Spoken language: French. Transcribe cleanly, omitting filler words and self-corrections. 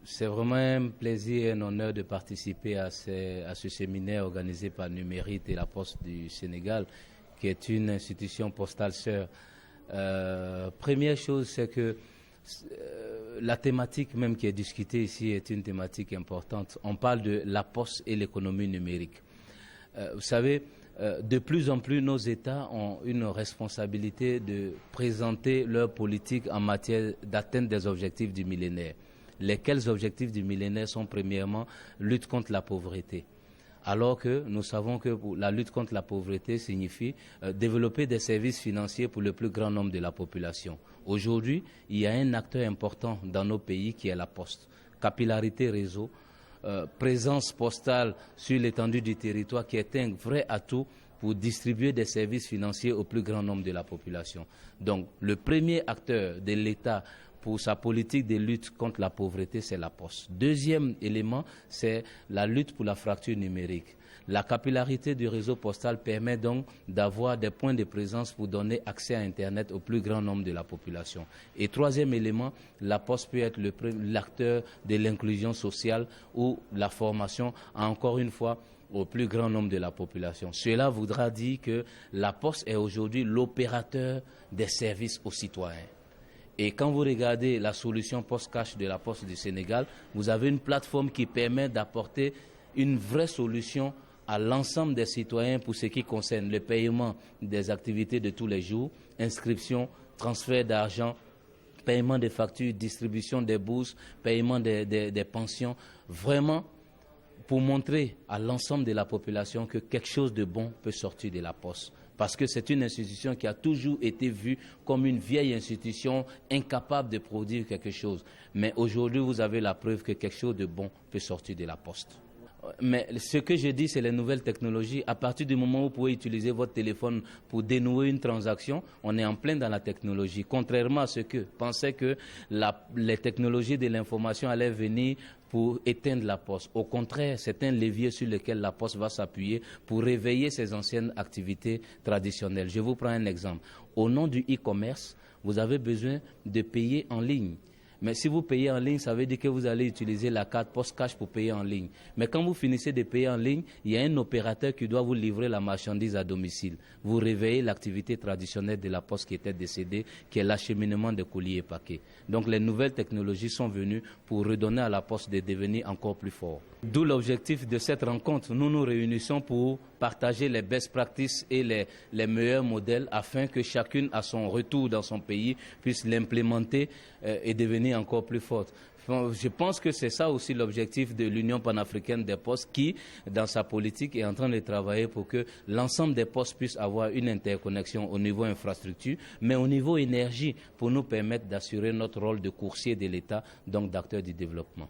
C'est vraiment un plaisir et un honneur de participer à ce séminaire organisé par Numérite et la Poste du Sénégal, qui est une institution postale sœur. Première chose, c'est que la thématique même qui est discutée ici est une thématique importante. On parle de la Poste et l'économie numérique. Vous savez, de plus en plus, nos États ont une responsabilité de présenter leur politique en matière d'atteinte des objectifs du millénaire. Lesquels objectifs du millénaire sont premièrement lutte contre la pauvreté. Alors que nous savons que la lutte contre la pauvreté signifie développer des services financiers pour le plus grand nombre de la population. Aujourd'hui, il y a un acteur important dans nos pays qui est la Poste. Capillarité réseau, présence postale sur l'étendue du territoire qui est un vrai atout pour distribuer des services financiers au plus grand nombre de la population. Donc, le premier acteur de l'État pour sa politique de lutte contre la pauvreté, c'est la Poste. Deuxième élément, c'est la lutte pour la fracture numérique. La capillarité du réseau postal permet donc d'avoir des points de présence pour donner accès à Internet au plus grand nombre de la population. Et troisième élément, la Poste peut être l'acteur de l'inclusion sociale ou la formation, encore une fois, au plus grand nombre de la population. Cela voudra dire que la Poste est aujourd'hui l'opérateur des services aux citoyens. Et quand vous regardez la solution post-cash de la Poste du Sénégal, vous avez une plateforme qui permet d'apporter une vraie solution à l'ensemble des citoyens pour ce qui concerne le paiement des activités de tous les jours, inscription, transfert d'argent, paiement des factures, distribution des bourses, paiement des pensions. Vraiment, pour montrer à l'ensemble de la population que quelque chose de bon peut sortir de la Poste. Parce que c'est une institution qui a toujours été vue comme une vieille institution incapable de produire quelque chose. Mais aujourd'hui, vous avez la preuve que quelque chose de bon peut sortir de la Poste. Mais ce que je dis, c'est les nouvelles technologies. À partir du moment où vous pouvez utiliser votre téléphone pour dénouer une transaction, on est en plein dans la technologie. Contrairement à ce que pensaient que les technologies de l'information allaient venir pour éteindre la Poste. Au contraire, c'est un levier sur lequel la Poste va s'appuyer pour réveiller ses anciennes activités traditionnelles. Je vous prends un exemple. Au nom du e-commerce, vous avez besoin de payer en ligne. Mais si vous payez en ligne, ça veut dire que vous allez utiliser la carte Poste Cash pour payer en ligne. Mais quand vous finissez de payer en ligne, il y a un opérateur qui doit vous livrer la marchandise à domicile. Vous réveillez l'activité traditionnelle de la Poste qui était décédée, qui est l'acheminement de colis et paquets. Donc les nouvelles technologies sont venues pour redonner à la Poste de devenir encore plus fort. D'où l'objectif de cette rencontre. Nous nous réunissons pour partager les best practices et les meilleurs modèles afin que chacune, à son retour dans son pays, puisse l'implémenter et devenir encore plus forte. Je pense que c'est ça aussi l'objectif de l'Union panafricaine des postes qui, dans sa politique, est en train de travailler pour que l'ensemble des postes puissent avoir une interconnexion au niveau infrastructure, mais au niveau énergie, pour nous permettre d'assurer notre rôle de coursier de l'État, donc d'acteur du développement.